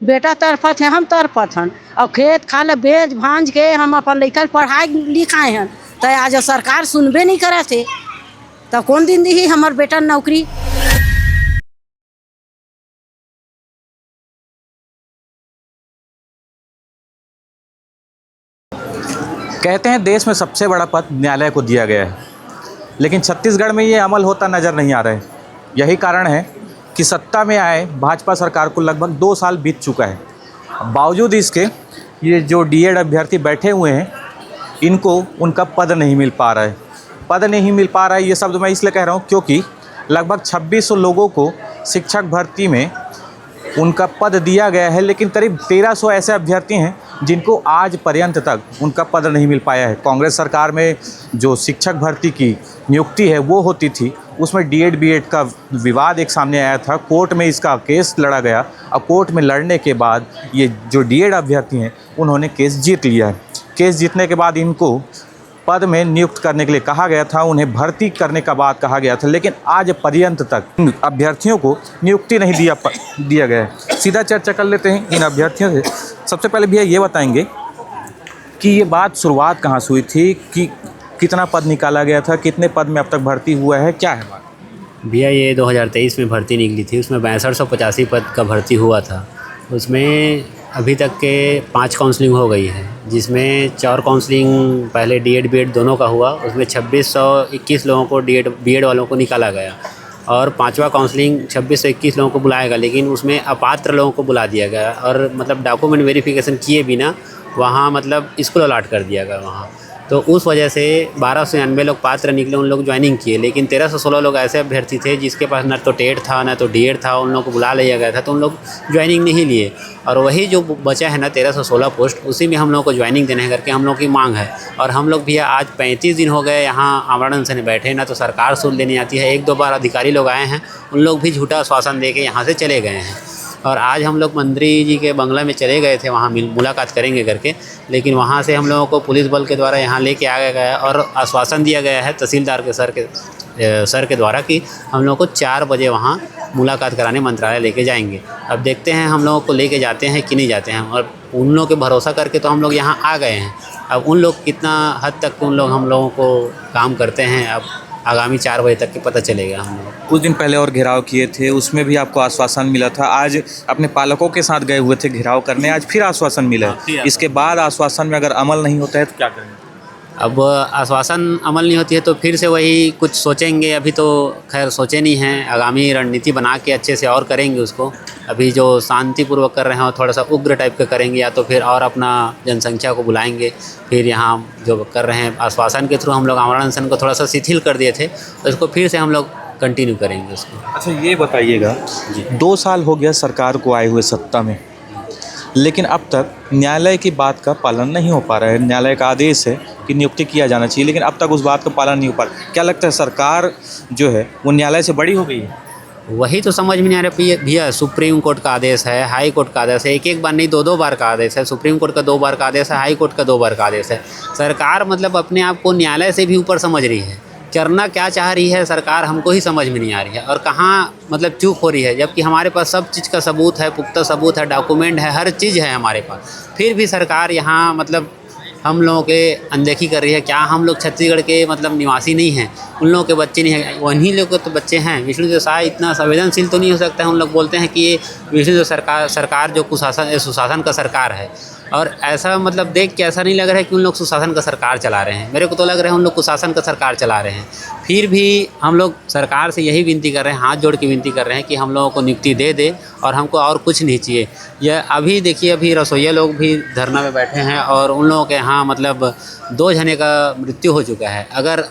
बेटा तरफत है, हम तरफत हन और खेत खाल बेच भांज के हम अपन लइका पढ़ाई लिखाए हैं। तो आज सरकार सुनबे नहीं करे थे तो कौन दिन दी हमार बेटा नौकरी। कहते हैं देश में सबसे बड़ा पद न्यायालय को दिया गया है, लेकिन छत्तीसगढ़ में ये अमल होता नज़र नहीं आ रहा है। यही कारण है कि सत्ता में आए भाजपा सरकार को लगभग 2 साल बीत चुका है। बावजूद इसके ये जो डीएड अभ्यर्थी बैठे हुए हैं, इनको उनका पद नहीं मिल पा रहा है। पद नहीं मिल पा रहा है ये शब्द मैं इसलिए कह रहा हूँ क्योंकि लगभग 2600 लोगों को शिक्षक भर्ती में उनका पद दिया गया है, लेकिन करीब 1300 ऐसे अभ्यर्थी हैं जिनको आज पर्यंत तक उनका पद नहीं मिल पाया है। कांग्रेस सरकार में जो शिक्षक भर्ती की नियुक्ति है वो होती थी, उसमें डीएड बीएड का विवाद एक सामने आया था, कोर्ट में इसका केस लड़ा गया और कोर्ट में लड़ने के बाद ये जो डीएड अभ्यर्थी हैं उन्होंने केस जीत लिया है। केस जीतने के बाद इनको पद में नियुक्त करने के लिए कहा गया था, उन्हें भर्ती करने का बात कहा गया था, लेकिन आज पर्यंत तक अभ्यर्थियों को नियुक्ति नहीं दिया गया है। सीधा चर्चा कर लेते हैं इन अभ्यर्थियों से। सबसे पहले भैया ये बताएंगे कि ये बात शुरुआत कहाँ से हुई थी, कि कितना पद निकाला गया था, कितने पद में अब तक भर्ती हुआ है, क्या है बात? भैया ये 2023 में भर्ती निकली थी, उसमें 6285 पद का भर्ती हुआ था। उसमें अभी तक के 5 काउंसलिंग हो गई है, जिसमें 4 काउंसलिंग पहले डीएड बीएड दोनों का हुआ। उसमें 2621 लोगों को डीएड बीएड वालों को निकाला गया और 5वां काउंसलिंग 2621 लोगों को बुलाया गया, लेकिन उसमें अपात्र लोगों को बुला दिया गया और मतलब डॉक्यूमेंट वेरिफिकेशन किए बिना वहाँ मतलब स्कूल अलॉट कर दिया गया वहाँ। तो उस वजह से 1299 लोग पात्र निकले, उन लोग ज्वाइनिंग किए, लेकिन 1316 लोग ऐसे अभ्यर्थी थे जिसके पास न तो टेट था न तो डीएड था, उन लोगों को बुला लिया गया था तो उन लोग ज्वाइनिंग नहीं लिए। और वही जो बचा है ना 1316 पोस्ट, उसी में हम लोग को ज्वाइनिंग देने करके हम लोग की मांग है। और हम लोग भी आज 35 दिन हो गए यहाँ आमरण अनशन बैठे, ना तो सरकार सुन लेनी आती है। 1-2 बार अधिकारी लोग आए हैं, उन लोग भी झूठा आश्वासन दे के यहाँ से चले गए हैं। और आज हम लोग मंत्री जी के बंगला में चले गए थे, वहाँ मुलाकात करेंगे करके, लेकिन वहाँ से हम लोगों को पुलिस बल के द्वारा यहाँ लेके आया गया और आश्वासन दिया गया है तहसीलदार के सर के द्वारा कि हम लोग को 4 बजे वहाँ मुलाकात कराने मंत्रालय लेके जाएंगे। अब देखते हैं हम लोगों को लेके जाते हैं कि नहीं जाते हैं। और उन लोगों के भरोसा करके तो हम लोग यहाँ आ गए हैं। अब उन लोग कितना हद तक उन लोग हम लोगों को काम करते हैं, अब आगामी 4 बजे तक के पता चलेगा। हम लोग कुछ दिन पहले और घेराव किए थे, उसमें भी आपको आश्वासन मिला था। आज अपने पालकों के साथ गए हुए थे घेराव करने, आज फिर आश्वासन मिला है। इसके बाद आश्वासन में अगर अमल नहीं होता है तो क्या करेंगे? अब आश्वासन अमल नहीं होती है तो फिर से वही कुछ सोचेंगे। अभी तो खैर सोचे नहीं हैं, आगामी रणनीति बना के अच्छे से और करेंगे उसको। अभी जो शांतिपूर्वक कर रहे हैं और थोड़ा सा उग्र टाइप का करेंगे, या तो फिर और अपना जनसंख्या को बुलाएंगे। फिर यहाँ जो कर रहे हैं आश्वासन के थ्रू हम लोग आमरण अनशन को थोड़ा सा शिथिल कर दिए थे, तो इसको फिर से हम लोग कंटिन्यू करेंगे उसको। अच्छा ये बताइएगा, 2 साल हो गया सरकार को आए हुए सत्ता में, लेकिन अब तक न्यायालय की बात का पालन नहीं हो पा रहा है। न्यायालय का आदेश है कि नियुक्ति किया जाना चाहिए, लेकिन अब तक उस बात का पालन नहीं हो पा रहा। क्या लगता है सरकार जो है वो न्यायालय से बड़ी हो गई है? वही तो समझ में नहीं आ रहा भैया। सुप्रीम कोर्ट का आदेश है, हाई कोर्ट का आदेश है, एक बार नहीं 2 बार का आदेश है। सुप्रीम कोर्ट का 2 बार का आदेश है, हाई कोर्ट का 2 बार का आदेश है। सरकार मतलब अपने आप को न्यायालय से भी ऊपर समझ रही है। करना क्या चाह रही है सरकार हमको ही समझ में नहीं आ रही है, और कहाँ मतलब चूक हो रही है, जबकि हमारे पास सब चीज़ का सबूत है, पुख्ता सबूत है, डॉक्यूमेंट है, हर चीज़ है हमारे पास। फिर भी सरकार यहाँ मतलब हम लोगों के अनदेखी कर रही है। क्या हम लोग छत्तीसगढ़ के मतलब निवासी नहीं हैं? उन लोगों के बच्चे नहीं हैं, उन्हीं लोगों के तो बच्चे हैं। विष्णुदेव साय इतना संवेदनशील तो नहीं हो सकता है। उन लोग बोलते हैं कि ये विष्णुदेव सरकार जो सुशासन का सरकार है, और ऐसा मतलब देख के ऐसा नहीं लग रहा है कि उन लोग सुशासन का सरकार चला रहे हैं। मेरे को तो लग रहा है उन लोग कुशासन का सरकार चला रहे हैं। फिर भी हम लोग सरकार से यही विनती कर रहे हैं, हाथ जोड़ के विनती कर रहे हैं कि हम लोगों को नियुक्ति दे और हमको और कुछ नहीं चाहिए। यह अभी देखिए, अभी रसोइया लोग भी धरना में बैठे हैं और उन लोगों के यहाँ मतलब 2 जने का मृत्यु हो चुका है। अगर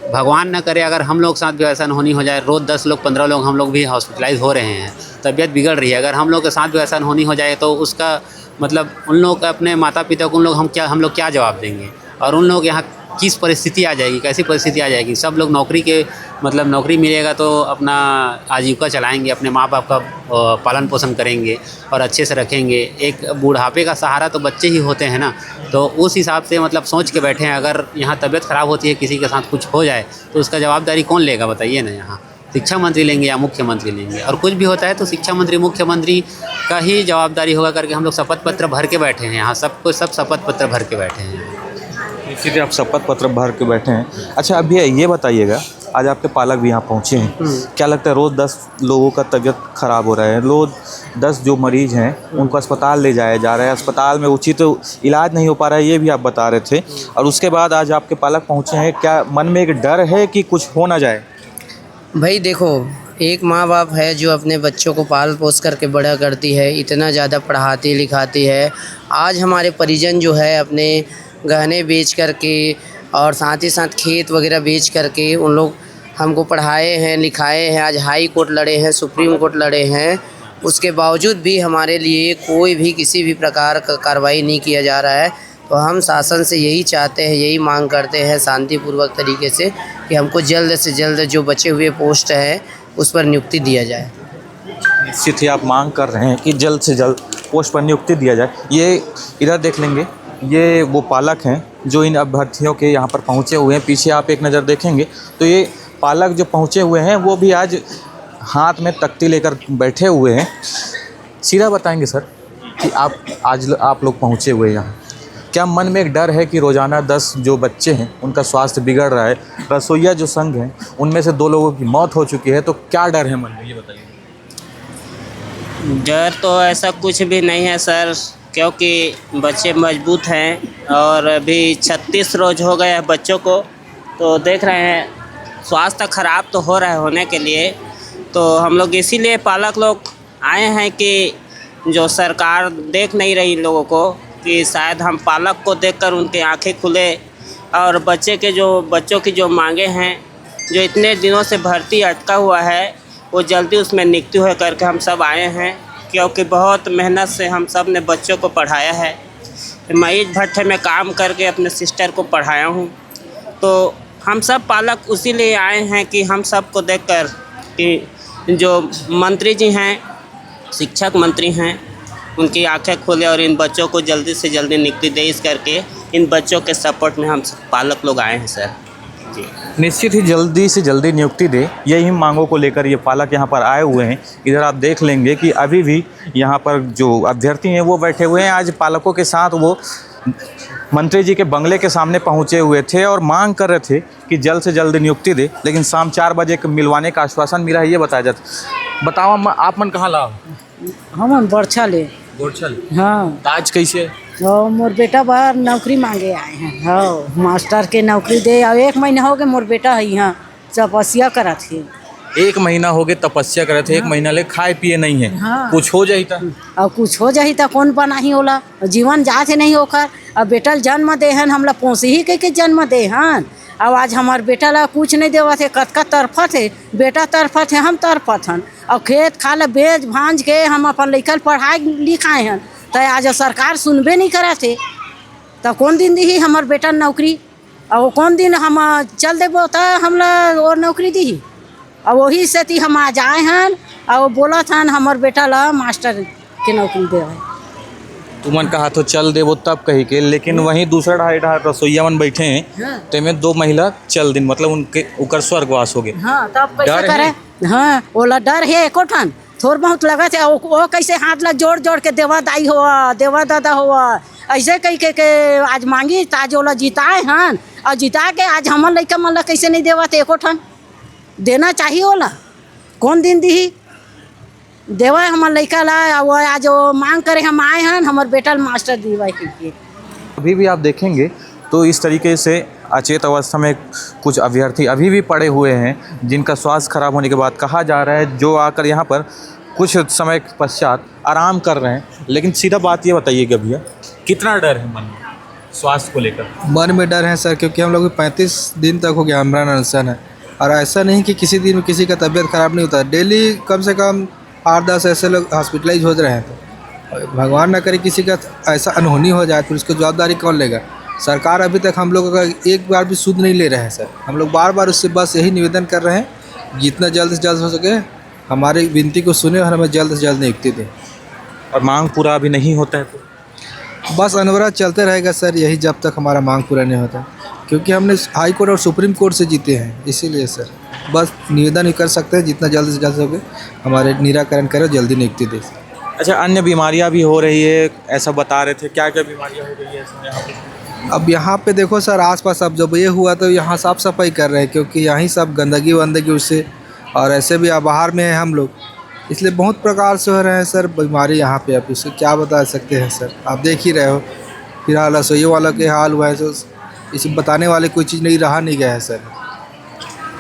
भगवान न करे अगर हम लोग साथ भी ऐसा होनी हो जाए, रोज़ 10 लोग 15 लोग हम लोग भी हॉस्पिटलाइज हो रहे हैं, तबीयत बिगड़ रही है, अगर हम लोग के साथ भी ऐसा होनी हो जाए तो उसका मतलब उन लोग का अपने माता पिता को हम लोग क्या जवाब देंगे? और उन लोग यहाँ किस परिस्थिति आ जाएगी, कैसी परिस्थिति आ जाएगी? सब लोग नौकरी के मतलब नौकरी मिलेगा तो अपना आजीविका चलाएंगे, अपने माँ बाप का पालन पोषण करेंगे और अच्छे से रखेंगे। एक बुढ़ापे का सहारा तो बच्चे ही होते हैं ना। तो उस हिसाब से मतलब सोच के बैठे हैं, अगर यहाँ तबीयत ख़राब होती है, किसी के साथ कुछ हो जाए तो उसका जवाबदारी कौन लेगा बताइए ना यहाँ। शिक्षा मंत्री लेंगे या मुख्यमंत्री लेंगे, और कुछ भी होता है तो शिक्षा मंत्री मुख्यमंत्री का ही जवाबदारी होगा करके हम लोग शपथ पत्र भर के बैठे हैं यहाँ, सब शपथ पत्र भर के बैठे हैं। इसीलिए आप शपथ पत्र भर के बैठे हैं। अच्छा, अभी ये बताइएगा, आज आपके पालक भी यहाँ पहुँचे हैं, क्या लगता है रोज़ 10 लोगों का तबीयत ख़राब हो रहा है, रोज़ 10 जो मरीज़ हैं उनको अस्पताल ले जाया जा रहा है, अस्पताल में उचित इलाज नहीं हो पा रहा है, ये भी आप बता रहे थे, और उसके बाद आज आपके पालक पहुँचे हैं, क्या मन में एक डर है कि कुछ हो ना जाए? भाई देखो, एक माँ बाप है जो अपने बच्चों को पाल पोस करके बड़ा करती है, इतना ज़्यादा पढ़ाती लिखाती है। आज हमारे परिजन जो है अपने गहने बेच करके और साथ ही साथ खेत वगैरह बेच करके उन लोग हमको पढ़ाए हैं, लिखाए हैं, आज हाई कोर्ट लड़े हैं, सुप्रीम कोर्ट लड़े हैं, उसके बावजूद भी हमारे लिए कोई भी किसी भी प्रकार का कार्रवाई नहीं किया जा रहा है। तो हम शासन से यही चाहते हैं, यही मांग करते हैं शांतिपूर्वक तरीके से कि हमको जल्द से जल्द जो बचे हुए पोस्ट हैं उस पर नियुक्ति दिया जाए। निश्चित ही आप मांग कर रहे हैं कि जल्द से जल्द पोस्ट पर नियुक्ति दिया जाए। ये इधर देख लेंगे, ये वो पालक हैं जो इन अभ्यर्थियों के यहाँ पर पहुँचे हुए हैं। पीछे आप एक नज़र देखेंगे तो ये पालक जो पहुँचे हुए हैं वो भी आज हाथ में तख्ती लेकर बैठे हुए हैं। सीधा बताएंगे सर कि आप लोग पहुँचे हुए यहाँ, क्या मन में एक डर है कि रोज़ाना 10 जो बच्चे हैं उनका स्वास्थ्य बिगड़ रहा है, रसोइया जो संघ हैं उनमें से 2 लोगों की मौत हो चुकी है, तो क्या डर है मन में, ये बताइए। डर तो ऐसा कुछ भी नहीं है सर, क्योंकि बच्चे मजबूत हैं और अभी 36 रोज़ हो गए हैं बच्चों को, तो देख रहे हैं स्वास्थ्य ख़राब तो हो रहा है होने के लिए। तो हम लोग इसीलिए पालक लोग आए हैं कि जो सरकार देख नहीं रही लोगों को, कि शायद हम पालक को देखकर उनकी आंखें खुले और बच्चों की जो मांगे हैं, जो इतने दिनों से भर्ती अटका हुआ है, वो जल्दी उसमें नियुक्ति हो करके हम सब आए हैं। क्योंकि बहुत मेहनत से हम सब ने बच्चों को पढ़ाया है। मैं इस भट्ठे में काम करके अपने सिस्टर को पढ़ाया हूँ। तो हम सब पालक उसी लिए आए हैं कि हम सब को देखकर कि जो मंत्री जी हैं, शिक्षक मंत्री हैं, उनकी आंखें खोले और इन बच्चों को जल्दी से जल्दी नियुक्ति दे, इस करके इन बच्चों के सपोर्ट में हम पालक लोग आए हैं सर जी। निश्चित ही जल्दी से जल्दी नियुक्ति दे, यही मांगों को लेकर ये पालक यहाँ पर आए हुए हैं। इधर आप देख लेंगे कि अभी भी यहाँ पर जो अभ्यर्थी हैं वो बैठे हुए हैं। आज पालकों के साथ वो मंत्री जी के बंगले के सामने पहुँचे हुए थे और मांग कर रहे थे कि जल्द से जल्द नियुक्ति दे, लेकिन शाम 4 बजे मिलवाने का आश्वासन मिला है। ये बताया जाता। बताओ आप मन कहाँ लाओ? हम बरछा ले। गोरछल? हाँ। आज कैसे? मोर बेटा बाहर नौकरी मांगे आए हैं। हाँ, मास्टर के नौकरी दे। और 1 महीना हो गए मोर बेटा है यहाँ तपस्या करा थे। 1 महीना हो गए तपस्या करे थे। 1 महीना ले खाए पिए नहीं है। हाँ। कुछ हो जाई था? और कुछ हो जाही तो कौन बना ही होला, जीवन जाते नहीं होकर। अब बेटा जन्म दे हन, हमला पोसी ही के जन्म दे हन। अब आज हमार बेटा ला कुछ नहीं देवा थे, कतका तरफा थे, बेटा तरफा थे, हम तरफा हन। और खेत खाला बेच भांज के हम अपन लइकन पढ़ाए लिखाए हन, तो आज सरकार सुनबे नहीं करा थे, तो कौन दिन दी हमार बेटा नौकरी? और कौन दिन हम चल देबो तो हमला और नौकरी दी? और वही से थी हम आज आए हन और बोला था हमार बेटा ला मास्टर के नौकरी दे। तुमन कहा तो चल देवो तब कही के, लेकिन वहीं दूसरा ढाई रसोईया मन बैठे हैं, तेमें 2 महिला चल दिन, मतलब उनके उकर स्वर्गवास हो गए। हाँ, तब कैसे करे? हाँ, ओला डर है एको ठन थोड़ बहुत लगा थे। वो कैसे हाथ ला जोड़ जोड़ के देवा दाई हुआ, देवा दादा हुआ, ऐसे कही के आज मांगी ताज ओला जिताए हन। और जिता के आज हमन लइका मन ला कैसे नहीं देवा थे एको ठन? देना चाहिए ओला, कौन दिन दी देवा हमार लइका ला। वो आज वो मांग करे हम आए हैं, हमार बेटा मास्टर दीवाई के। अभी भी आप देखेंगे तो इस तरीके से अचेत अवस्था में कुछ अभ्यर्थी अभी भी पड़े हुए हैं, जिनका स्वास्थ्य खराब होने के बाद कहा जा रहा है जो आकर यहाँ पर कुछ समय के पश्चात आराम कर रहे हैं। लेकिन सीधा बात ये बताइएगा भैया, कितना डर है मन में स्वास्थ्य को लेकर? मन में डर है सर, क्योंकि हम लोग 35 दिन तक हो गया अमरान अनशन है, और ऐसा नहीं कि किसी दिन में किसी का तबीयत ख़राब नहीं होता। डेली कम से कम 8-10 ऐसे लोग हॉस्पिटलाइज हो रहे हैं। तो भगवान ना करे किसी का ऐसा अनहोनी हो जाए तो उसकी जवाबदारी कौन लेगा? सरकार अभी तक हम लोगों का एक बार भी सुध नहीं ले रहे हैं सर। हम लोग बार बार उससे बस यही निवेदन कर रहे हैं जितना जल्द से जल्द हो सके हमारी विनती को सुने और हमें जल्द से जल्द नियुक्ति दें। और मांग पूरा अभी नहीं होता है तो बस अनवरत चलते रहेगा सर, यही जब तक हमारा मांग पूरा नहीं होता, क्योंकि हमने हाई कोर्ट और सुप्रीम कोर्ट से जीते हैं, इसीलिए सर। बस निवेदन ही कर सकते हैं जितना जल्द से जल्द हो गए हमारे निराकरण करो, जल्दी नियुक्ति दे। अच्छा, अन्य बीमारियां भी हो रही है ऐसा बता रहे थे, क्या क्या बीमारियां हो रही है इसमें यहाँ पे? अब यहाँ पे देखो सर, आसपास अब जब ये हुआ तो यहाँ साफ़ सफाई कर रहे हैं, क्योंकि यहीं सब गंदगी वंदगी उससे, और ऐसे भी अब बाहर में हैं हम लोग, इसलिए बहुत प्रकार से हो रहे हैं सर बीमारी यहाँ पे। अब इसको क्या बता सकते हैं सर, आप देख ही रहे हो। फिलहाल रसोई वाला के हाल हुआ है तो इसे बताने वाले कोई चीज़ नहीं रहा नहीं गया है सर।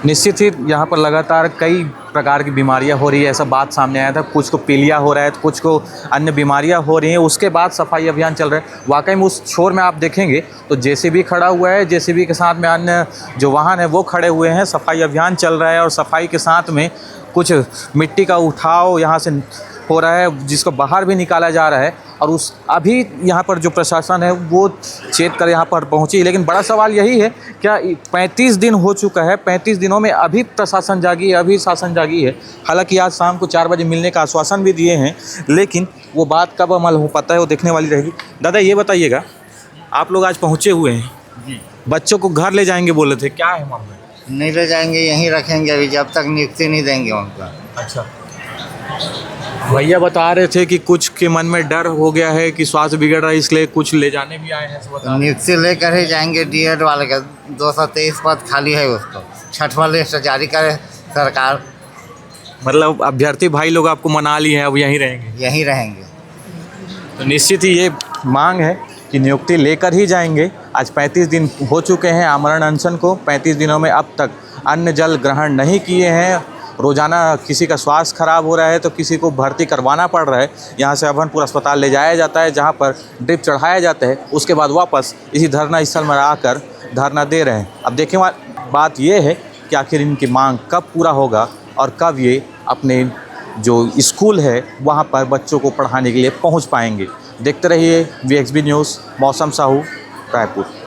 निश्चित ही यहाँ पर लगातार कई प्रकार की बीमारियाँ हो रही है, ऐसा बात सामने आया था। कुछ को पीलिया हो रहा है, कुछ को अन्य बीमारियाँ हो रही हैं। उसके बाद सफाई अभियान चल रहा है। वाकई में उस छोर में आप देखेंगे तो जेसीबी खड़ा हुआ है, जेसीबी के साथ में अन्य जो वाहन है वो खड़े हुए हैं। सफाई अभियान चल रहा है और सफाई के साथ में कुछ मिट्टी का उठाव यहाँ से हो रहा है, जिसको बाहर भी निकाला जा रहा है। और उस अभी यहाँ पर जो प्रशासन है वो चेत कर यहाँ पर पहुँची, लेकिन बड़ा सवाल यही है, क्या 35 दिन हो चुका है, 35 दिनों में अभी प्रशासन जागी है, अभी शासन जागी है? हालांकि आज शाम को 4 बजे मिलने का आश्वासन भी दिए हैं, लेकिन वो बात कब अमल हो पाता है वो देखने वाली रहेगी। दादा ये बताइएगा, आप लोग आज पहुँचे हुए हैं, बच्चों को घर ले जाएंगे बोले थे, क्या है मामला? नहीं ले जाएंगे, यहीं रखेंगे अभी जब तक नियुक्ति नहीं देंगे उनका। अच्छा, भैया बता रहे थे कि कुछ के मन में डर हो गया है कि स्वास्थ्य बिगड़ रहा है, इसलिए कुछ ले जाने भी आए हैं। नियुक्ति लेकर ही जाएंगे। डीएड वाले का 223 पद खाली है, उसको 6वां लिस्ट जारी करे सरकार। मतलब अभ्यर्थी भाई लोग आपको मना लिए हैं, अब यहीं रहेंगे? यहीं रहेंगे। तो निश्चित ही ये मांग है कि नियुक्ति लेकर ही जाएंगे। आज 35 दिन हो चुके हैं आमरण अनशन को। 35 दिनों में अब तक अन्न जल ग्रहण नहीं किए हैं। रोज़ाना किसी का स्वास्थ्य खराब हो रहा है तो किसी को भर्ती करवाना पड़ रहा है। यहाँ से अभनपुर अस्पताल ले जाया जाता है, जहाँ पर ड्रिप चढ़ाया जाता है, उसके बाद वापस इसी धरना स्थल में आकर धरना दे रहे हैं। अब देखें, बात ये है कि आखिर इनकी मांग कब पूरा होगा और कब ये अपने जो स्कूल है वहाँ पर बच्चों को पढ़ाने के लिए पहुँच पाएंगे। देखते रहिए VXB न्यूज़। मौसम साहू, रायपुर।